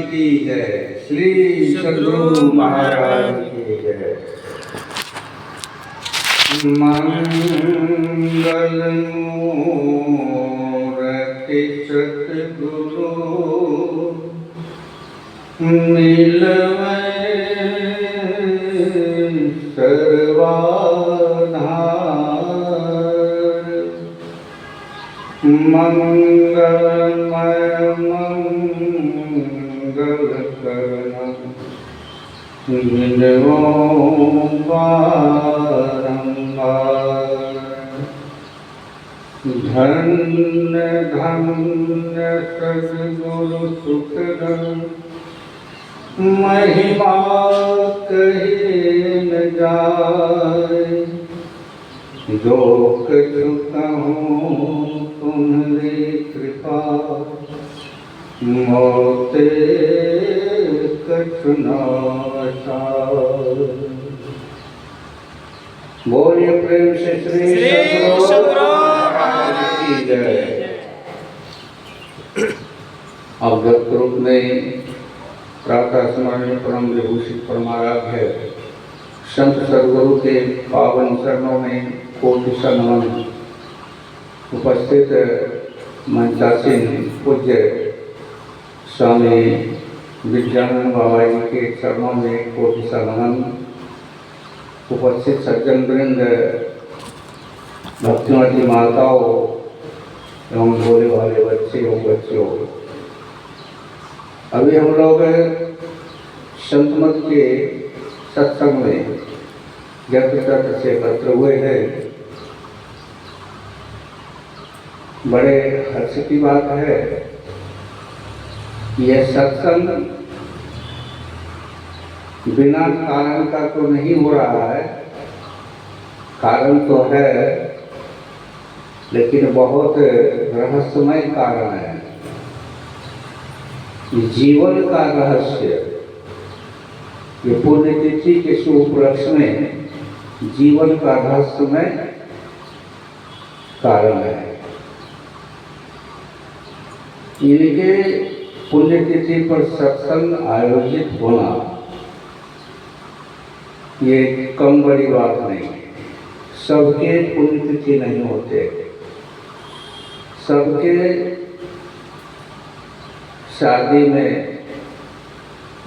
की जय, श्री सद्गुरु महाराज की जय। मंगल मूर्ति सद्गुरु मिलवै सर्वाधार। मंगलमय मंगल करण विनवो बारंबार। धन्य धन्य सद्गुरु सुखदं महिमा कही न जाए। जो कछु कहूँ तुम्हारी कृपा मोते कछु न आसार। बोलिए प्रेम से श्री सद्गुरु महाराज की जय। अवगत रूप में प्रातः स्मरणीय परम विभूषित परमाराध्य संत सद्गुरु के पावन चरणों में कोटि नमन। उपस्थित मंचासीन पूज्य स्वामी विद्यानंद बाबा जी के चरणों में कोटि नमन। उपस्थित सज्जन वृंद, भक्तिमती माताओं एवं भोले भाले बच्चे एवं बच्चियों, अभी हम लोग संतमत के सत्संग में जगत से एकत्र हुए हैं। बड़े हर्ष की बात है, यह सत्संग बिना कारण का तो नहीं हो रहा है, कारण तो है लेकिन बहुत रहस्यमय कारण है। जीवन का रहस्य, ये पुण्यतिथि के शुभ उपलक्ष्य में जीवन का रहस्यमय कारण है। इनके पुण्यतिथि पर सत्संग आयोजित होना ये कम बड़ी बात नहीं। सबके पुण्यतिथि नहीं होते, सबके शादी में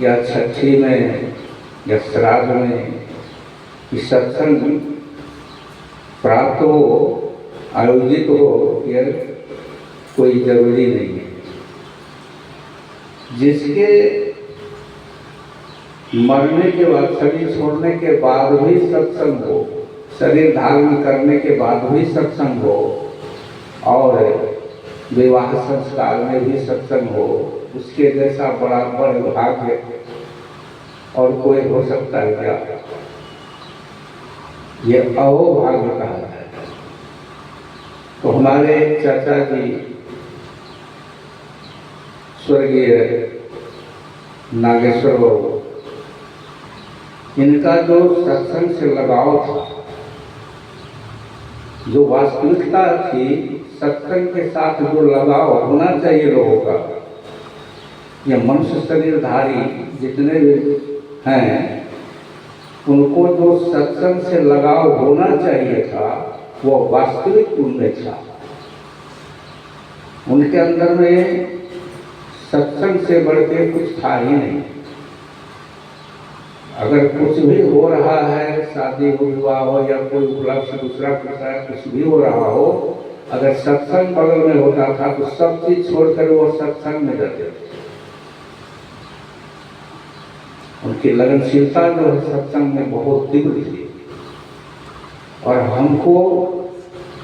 या छठी में या श्राद्ध में सत्संग प्राप्त हो, आयोजित हो, यह कोई जरूरी नहीं है। जिसके मरने के बाद, शरीर छोड़ने के बाद भी सत्संग हो, शरीर धारण करने के बाद भी सत्संग हो, और विवाह संस्कार में भी सत्संग हो, उसके जैसा बड़ा भाग्य और कोई हो सकता है क्या? ये अहोभाग्य कहा है। तो हमारे चाचा जी स्वर्गीय नागेश्वर बाबू, इनका जो सत्संग से लगाव था, जो वास्तविकता थी, सत्संग के साथ जो लगाव होना चाहिए लोगों का, ये मनुष्य शरीरधारी जितने भी हैं, उनको जो सत्संग से लगाव होना चाहिए था, वो वास्तविक उनमें था। उनके अंदर में सत्संग से बढ़ के कुछ था ही नहीं। अगर कुछ भी हो रहा है, शादी हो, विवाह हो, या कोई उपलक्ष्य दूसरा कुछ भी हो रहा हो, अगर सत्संग बगल में होता था तो सब चीज छोड़कर वो सत्संग में जाते थे। उनकी लगनशीलता जो है सत्संग में बहुत तीव्र थी, और हमको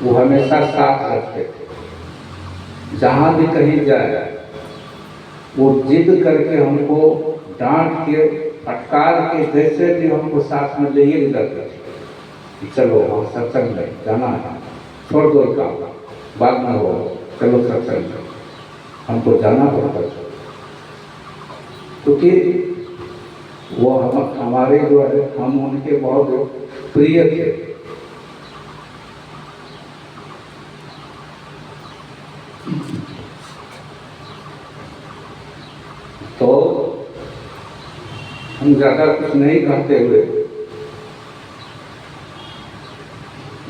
वो हमेशा साथ रखते थे। जहाँ भी कहीं जाए वो जिद करके हमको डांट के, फटकार के, जैसे भी हमको साथ में ले जाते थे कि चलो हम सत्संग में जाना है, छोड़ दो काम, बाद में हो, चलो सत्संग में, हमको जाना पड़ता था। क्योंकि वो हमारे जो है, हम उनके बहुत प्रिय थे। तो हम ज़्यादा कुछ नहीं कहते हुए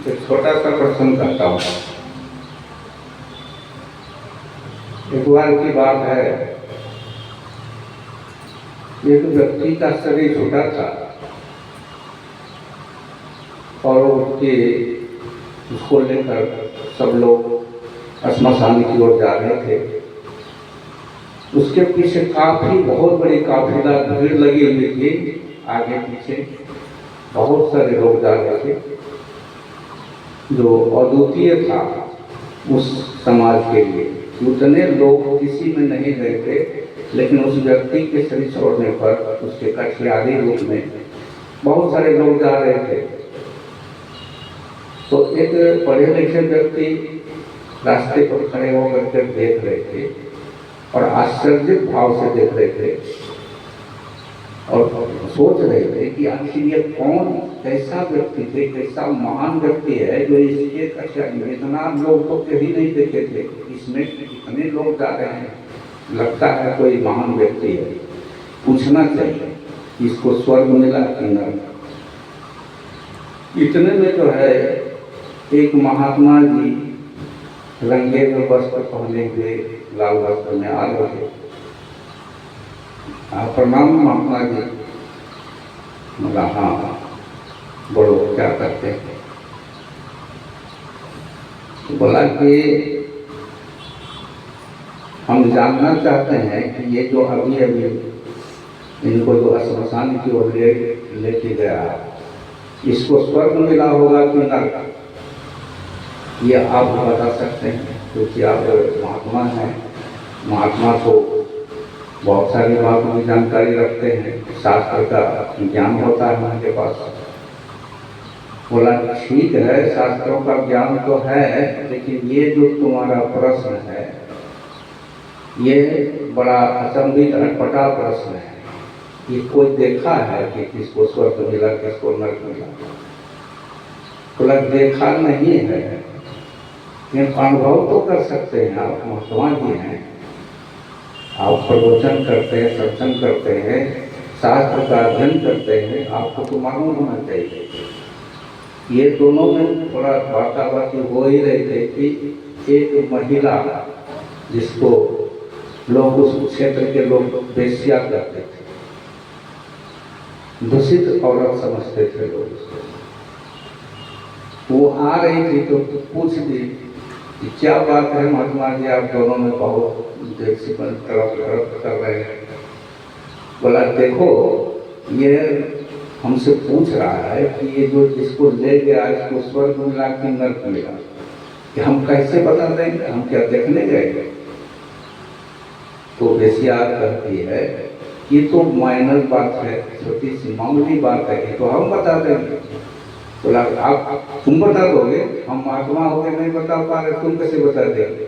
एक छोटा सा प्रसंग करता हूँ। एक बार की बात है, एक व्यक्ति का शरीर छोटा था और उसको लेकर सब लोग श्मशान की ओर जा रहे थे। उसके पीछे काफी बहुत बड़ी काफिला भीड़ लगी हुई थी। आगे पीछे बहुत सारे लोग जा रहे थे। जो अद्वितीय था उस समाज के लिए, उतने लोग किसी में नहीं गए थे, लेकिन उस व्यक्ति के शरीर छोड़ने पर उसके कठियारी रूप में बहुत सारे लोग जा रहे थे। तो एक पढ़े लिखे व्यक्ति रास्ते पर खड़े होकर के देख रहे थे और आश्चर्य भाव से देख रहे थे और सोच रहे थे कि आखिर ये कौन कैसा व्यक्ति थे, कैसा महान व्यक्ति है जो इसके कठियारी में इतना लोग तो कभी नहीं देखे थे, इसमें इतने लोग जा रहे हैं, लगता है कोई महान व्यक्ति है। पूछना चाहिए इसको स्वर्ग मिला कि नरक। इतने में जो है एक महात्मा जी रंगे में वस्त्र पहने हुए लाल वस्त्र में आ रहे थे। प्रणाम महात्मा जी। बोला हाँ बोलो क्या करते हैं। तो बोला कि हम जानना चाहते हैं कि ये जो अभी अभी इनको जो श्मशान की ओर लेके गया, इसको स्वर्ग मिला होगा कि नरक, ये आप बता सकते हैं क्योंकि आप महात्मा हैं। महात्मा को बहुत सारी बातों की जानकारी रखते हैं, शास्त्र का ज्ञान होता है उनके पास। बोला ठीक है, शास्त्रों का ज्ञान तो है, लेकिन ये जो तुम्हारा प्रश्न है ये बड़ा अचंभित अटपटा प्रश्न है। ये कोई देखा है कि किसको स्वर्ग मिला किसको नरक मिला? बोला देखा नहीं है, लेकिन अनुभव तो कर सकते हैं। आप महात्मा जी हैं, आप प्रवचन करते हैं, सत्संग करते हैं, शास्त्र का अध्ययन करते हैं, आपको तो मालूम होना चाहिए। ये दोनों में थोड़ा वार्तावार्ती हो ही रहे थे कि एक महिला जिसको लोग उस क्षेत्र के लोग बेश्या करते थे, दूषित औरत समझते थे लोग उसको, वो आ रही थी तो पूछ दी कि क्या बात है महात्मा जी, आप दोनों में बहुत देखसी तरफ कर रहे हैं। बोला देखो ये हमसे पूछ रहा है कि ये जो जिसको ले गया इसको स्वर्ग मिला कि नरक मिला, कि हम कैसे बता देंगे, हम क्या देखने गए? तो बेसिया कहती है ये तो माइनर बात है, छोटी सी मामूली बात है, ये तो हम बता देंगे। बोला आप तुम बता दोगे? हम महात्मा होकर नहीं बता पा रहे, तुम कैसे बता देंगे?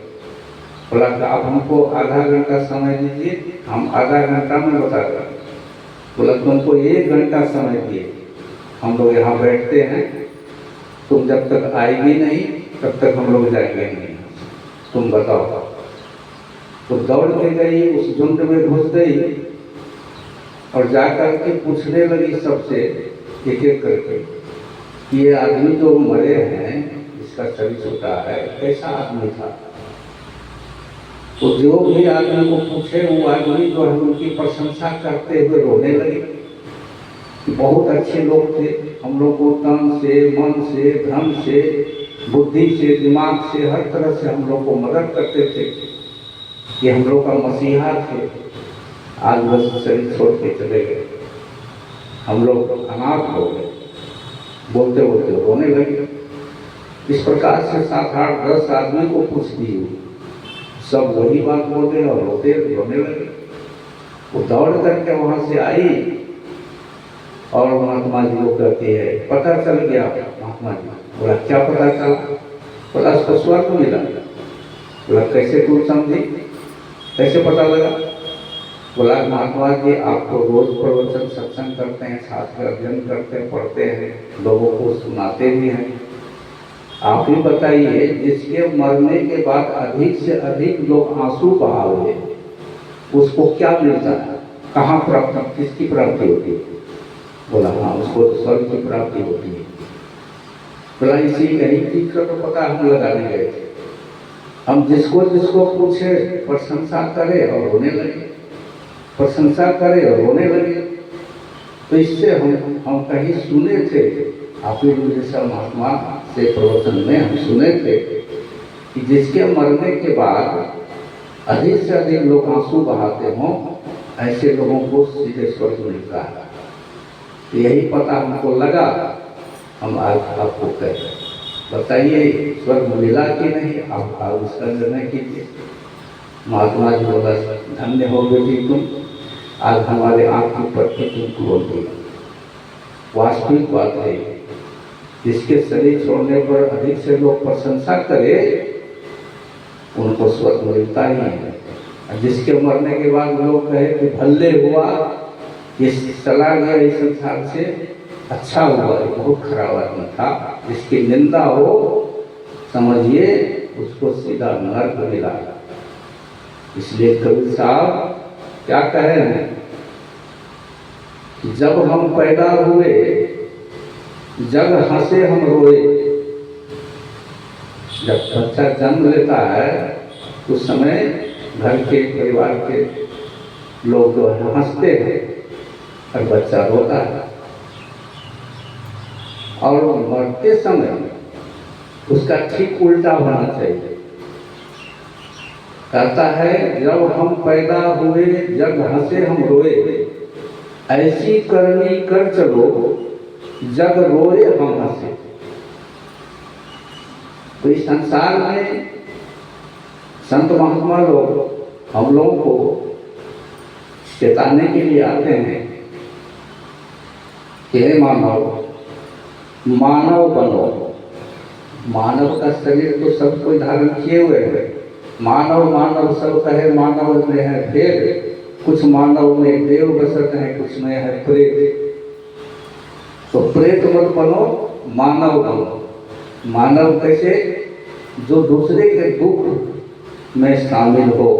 बोला आप हमको आधा घंटा समय दीजिए, हम आधा घंटा में बता देंगे। बोला तुमको 1 घंटा समय दिए, हम लोग यहाँ बैठते हैं, तुम जब तक आएगी नहीं तब तक हम लोग जाएंगे नहीं, तुम बताओ। तो दौड़ के गई, उस झुंड में घुस गई और जाकर के पूछने लगी सबसे एक एक करके कि ये आदमी जो मरे हैं, इसका शरीर छोटा है, कैसा आदमी था? तो जो भी आदमी को पूछे वो आदमी जो है उनकी प्रशंसा करते हुए रोने लगे। बहुत अच्छे लोग थे, हम लोग को तन से, मन से, धन से, बुद्धि से, दिमाग से, हर तरह से हम लोग को मदद करते थे, कि हम लोग का मसीहा थे। आज बस शरीर छोड़ के चले गए, हम लोग अनाथ हो गए। बोलते बोलते रोने लगे। इस प्रकार से 7, 8, 10 आदमी को पूछ दी, सब वही बात बोलते और रोने लगे। वो दौड़ करके वहां से आई और महात्मा जी को कहती है पता चल गया। महात्मा जी बोला क्या पता चला? बोला उसको स्वर्ग मिला। बोला कैसे तू समझी, कैसे पता लगा? बोला महात्मा जी आप तो रोज प्रवचन सत्संग करते हैं, शास्त्र अध्ययन करते हैं, पढ़ते हैं, लोगों को सुनाते भी हैं, आप ही बताइए जिसके मरने के बाद अधिक से अधिक लोग आंसू बहावे उसको क्या मिलता है? कहाँ प्राप्ति, किसकी प्राप्ति होती है? बोला हाँ, उसको तो स्वर्ग की प्राप्ति होती है। बोला इसी यही चीज का तो पता हम लगाने गए थे। हम जिसको जिसको पूछे प्रशंसा करे और रोने लगे, प्रशंसा करे और रोने लगे। तो इससे हम कहीं सुने थे, आपके महात्मा से प्रवचन में हम सुने थे कि जिसके मरने के बाद अधिक से अधिक लोग आंसू बहाते हों, ऐसे लोगों को सीधे स्वर्ग मिलता है। तो यही पता हमको लगा, हम आज आपको कहें, बताइए स्वर्ग मिला कि नहीं? आप उसका निर्णय कीजिए। महात्मा जी बोला धन्य हो बेटी तुम, आज हमारे आँख की पट्टी तुम खोल दी। वास्तविक बात है, जिसके शरीर छोड़ने पर अधिक से लोग प्रशंसा करे उनको स्वर्ग मिलता ही है। जिसके मरने के बाद लोग कहे कि भले हुआ, ये चला गया इस संसार से, अच्छा हुआ, बहुत खराब आदमी था। जिसकी निंदा हो समझिए उसको सीधा नर्क मिला। इसलिए कबीर साहब क्या कहे हैं कि जब हम पैदा हुए जग हंसे हम रोए। जब बच्चा जन्म लेता है उस समय घर के परिवार के लोग जो है हंसते हैं और बच्चा रोता है। और मरते समय उसका ठीक उल्टा होना चाहिए। कहता है जब हम पैदा हुए जग हंसे हम रोए, ऐसी करनी कर चलो जग रोए हम हंसे। तो इस संसार में संत महात्मा लोग हम लोगों को चेताने के लिए आते हैं कि हे मानव, मानव बनो। मानव का शरीर तो सब कोई धारण किए हुए है। मानव मानव सब कहे, मानव में है भेद। कुछ मानव में देव बसत है, कुछ में है प्रेत। तो प्रेत मत बनो, मानव बनो। मानव कैसे? जो दूसरे के दुख में शामिल हो।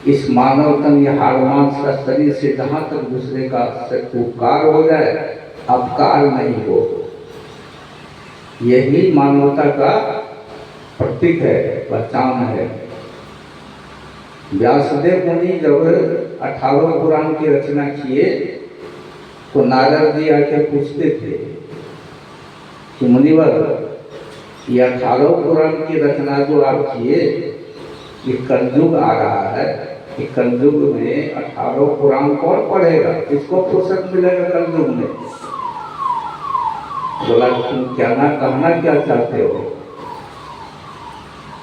इस मानव तन या हाड़ मांस का शरीर से जहाँ तक दूसरे का उपकार हो जाए, अपकार नहीं हो, यही मानवता का प्रतीक है, पहचान है। व्यासदेव मुनि जब 18 पुराण की रचना किए तो नारद जी आके पूछते थे कि मुनिवर, ये 18 पुराण की रचना जो आप किए, ये कलयुग आ रहा है, कि कलयुग में 18 पुराण कौन पढ़ेगा? किसको फुर्सत मिलेगा कलयुग में? बोला तुम कहना क्या चाहते हो?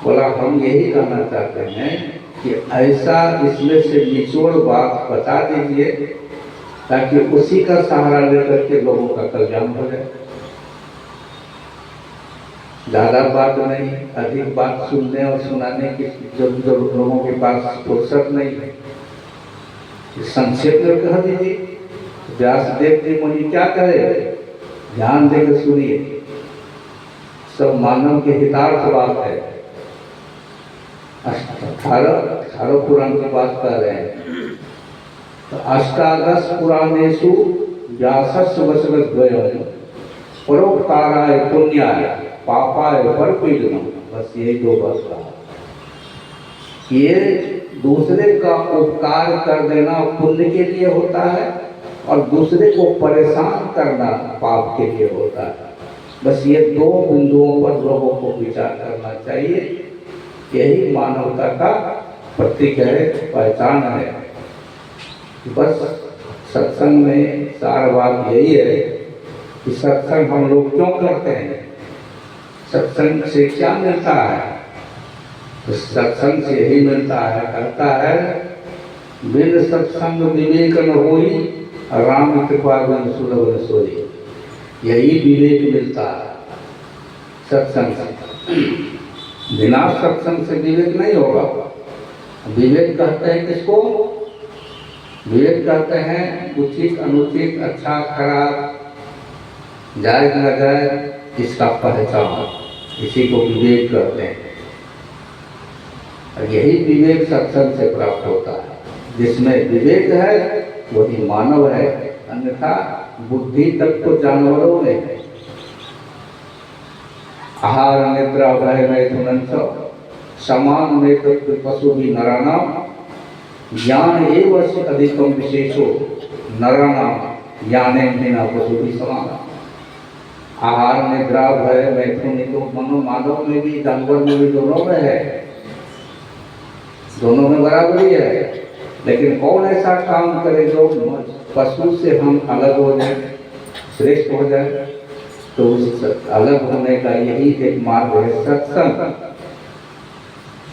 बोला हम यही कहना चाहते हैं कि ऐसा इसमें से निचोड़ बात बता दीजिए ताकि उसी का सहारा लेकर के लोगों का कल्याण हो जाए। ज़्यादा बात नहीं, अधिक बात सुनने और सुनाने की जो लोगों के पास फुर्सत नहीं है, संक्षेप में कह दीजिए। व्यासदेव जी मुनि क्या करे, ध्यान देकर सुनिए, सब मानव के हितार्थ बात है। 18 पुराण की बात कर रहे हैं। तो अष्टादश पुराणेषु व्यासस्य वचनद्वयम् परोपकाराय पुण्याय पापाय परपीडनम्। बस यही 2 बात कहा। ये दूसरे का उपकार कर देना पुण्य के लिए होता है और दूसरे को परेशान करना पाप के लिए होता है। बस ये 2 बिंदुओं पर लोगों को विचार करना चाहिए। यही मानवता का प्रतीक है, पहचान है। बस सत्संग में सार बात यही है कि सत्संग हम लोग क्यों करते हैं, सत्संग से क्या मिलता है? तो सत्संग से यही मिलता है। कहता है बिन सत्संग विवेक न होई, राम कृपा बिन सुलभ न सोई। यही विवेक मिलता है सत्संग से। बिना सत्संग से विवेक नहीं होगा। विवेक कहते हैं किसको? विवेक कहते हैं उचित अनुचित, अच्छा खराब, जायज न जायज, इसका पहचान, इसी को विवेक कहते हैं। और यही विवेक सत्संग से प्राप्त होता है। जिसमें विवेक है वही मानव है, अन्यथा बुद्धि तक तो जानवरों में है। आहार निद्रा भय मैथुन समान में तत्व पशु भी नराणाम ज्ञान एवं अधिकम विशेषो नराणाम ज्ञाने बिना पशु भी समान। आहार निद्रा भय मैथुन तो मनो मानव में भी जानवर में भी दोनों में है, दोनों में बराबरी है। लेकिन कौन ऐसा काम करे जो पशु से हम अलग हो जाए, श्रेष्ठ हो जाए? तो उस अलग होने का यही एक मार्ग है सत्संग।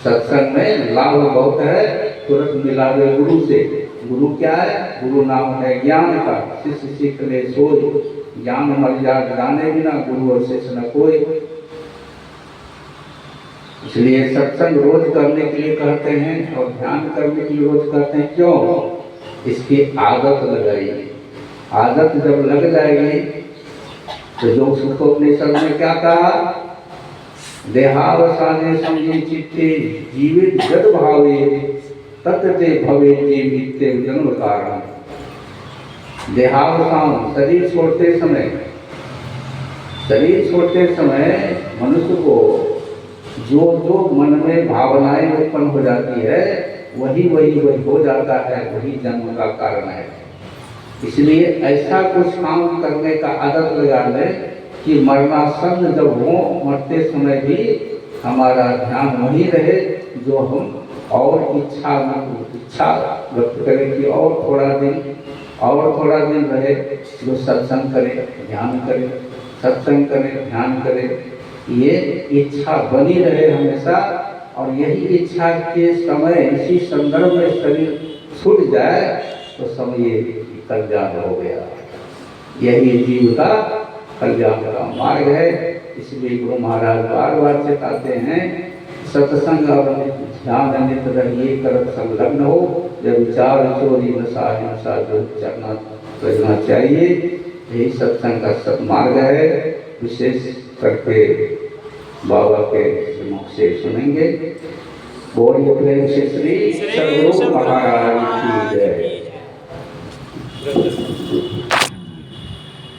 सत्संग में लाभ बहुत है, तुरंत मिला दे गुरु से। गुरु क्या है? गुरु नाम है ज्ञान का। शिष्य सीख ले सोई, ज्ञान मर जाने बिना गुरु और शिष्य न कोई। इसलिए सत्संग रोज करने के लिए कहते हैं और ध्यान करने के लिए रोज कहते हैं। क्यों? इसकी आदत लगाइए। आदत जब लग जाएगी तो जो सुखोपनिषद में क्या कहा? देहावसाने समझे चित्ते जीवित जद भावे तत्ते भवे जीविते जन्म कारण। देहावसान शरीर छोड़ते समय मनुष्य को जो मन में भावनाएं उत्पन्न हो जाती है वही हो जाता है, वही जन्म का कारण है। इसलिए ऐसा कुछ काम करने का आदत लगा ले कि मरणासन्न जब हो, मरते समय भी हमारा ध्यान वही रहे जो हम और इच्छा व्यक्त करें कि और थोड़ा दिन रहे, जो सत्संग करे, ध्यान करे, सत्संग करे, ध्यान करे, ये इच्छा बनी रहे हमेशा। और यही इच्छा के समय इसी संदर्भ में शरीर छूट जाए तो समझिए कल्याण हो गया। यही जीव का कल्याण का मार्ग है। इसलिए गुरु महाराज बार बार चेताते हैं सत्संग और ध्यान नित रहिए, करत संलग्न हो। जब विचार चोरी नशा हिंसा जो करना चाहिए, यही सत्संग का सत्मार्ग है। विशेष करके बाबा के मुख से सुनेंगे। बोलिए प्रेम से श्री सद्गुरु महाराज की जय।